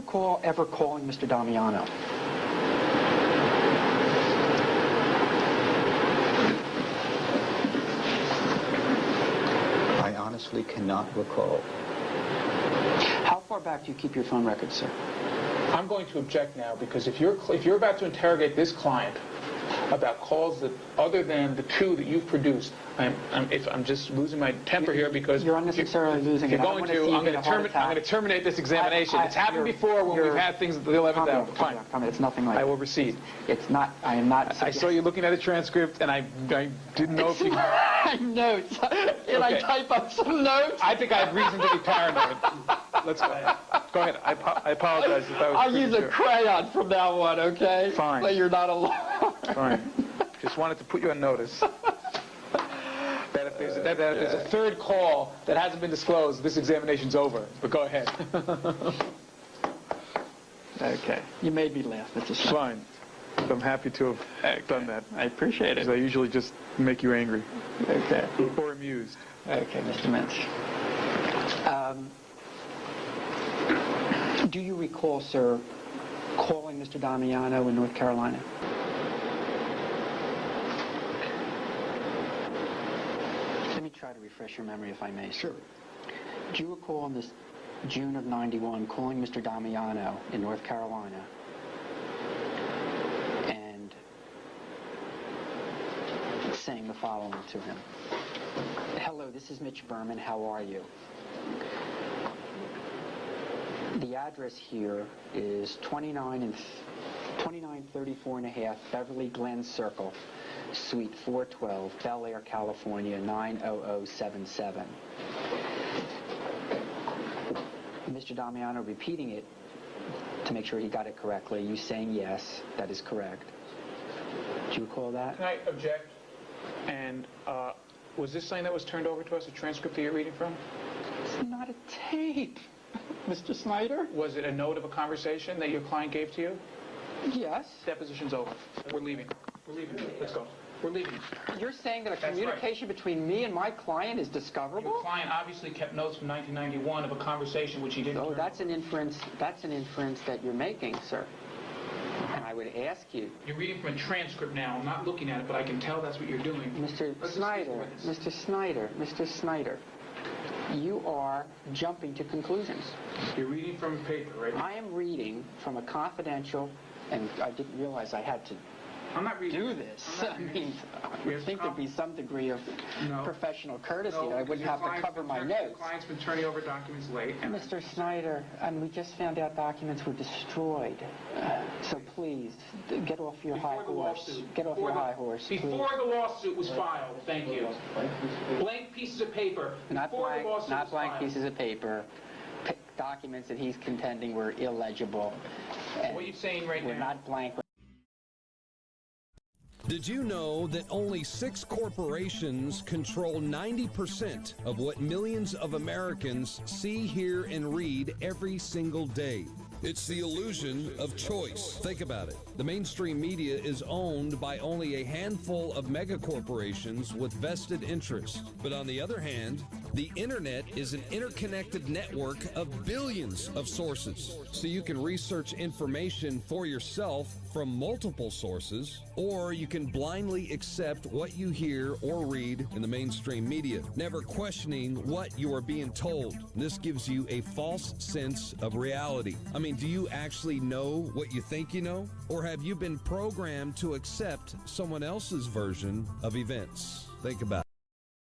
recall ever calling Mr. Damiano? I honestly cannot recall. How far back do you keep your phone records, sir? I'm going to object now, because if you're about to interrogate this client about calls that other than the two that you've produced, I'm just losing my temper here, because you're unnecessarily losing it. I'm going to terminate this examination. It's happened before when we've had things at the 11th hour. Fine. It's nothing like that. I will recede. It's not. I am not. I saw you looking at a transcript, and I didn't know if you. Notes. Can I type up some notes? I think I have reason to be paranoid. Let's go ahead. Go ahead. I apologize if that was. I'll use a crayon from now on, okay? Fine. So you're not alone. Fine. Just wanted to put you on notice. That if there's a third call that hasn't been disclosed, this examination's over. But go ahead. Okay. You made me laugh. It's just fine. I'm happy to have done that. I appreciate it. Because I usually just make you angry. Okay. Or amused. Okay, Mr. Mintz. Do you recall, sir, calling Mr. Damiano in North Carolina? Let me try to refresh your memory, if I may. Sure. Do you recall in this June of '91 calling Mr. Damiano in North Carolina and saying the following to him? Hello, this is Mitch Berman. How are you? The address here is 2934 and a half Beverly Glen Circle, Suite 412, Bel Air, California, 90077. Mr. Damiano repeating it to make sure he got it correctly. You saying yes, that is correct. Do you recall that? Can I object? And was this something that was turned over to us, a transcript that you're reading from? It's not a tape, Mr. Snyder. Was it a note of a conversation that your client gave to you? Yes. Deposition's over. We're leaving. We're leaving. Let's go. We're leaving. You're saying that a communication between me and my client is discoverable? Your client obviously kept notes from 1991 of a conversation which he didn't. Oh, that's an inference. That's an inference that you're making, sir. And I would ask you. You're reading from a transcript now. I'm not looking at it, but I can tell that's what you're doing. Mr. Snyder, Mr. Snyder, Mr. Snyder, you are jumping to conclusions. You're reading from a paper, right? I am reading from a confidential, and I didn't realize I had to do this. I mean, I would think there'd be some degree of professional courtesy. I wouldn't have to cover my notes. Your client's been turning over documents late. Mr. Snyder, we just found out documents were destroyed. So please, get off your high horse. Get off your high horse, please. Before the lawsuit was filed, thank you. Blank pieces of paper. Not blank pieces of paper. Documents that he's contending were illegible. What are you saying right now? Were not blank. Did you know that only 6 corporations control 90% of what millions of Americans see, hear, and read every single day? It's the illusion of choice. Think about it. The mainstream media is owned by only a handful of megacorporations with vested interests. But on the other hand, the internet is an interconnected network of billions of sources. So you can research information for yourself from multiple sources, or you can blindly accept what you hear or read in the mainstream media, never questioning what you are being told. This gives you a false sense of reality. I mean, do you actually know what you think you know? Or have you been programmed to accept someone else's version of events? Think about it.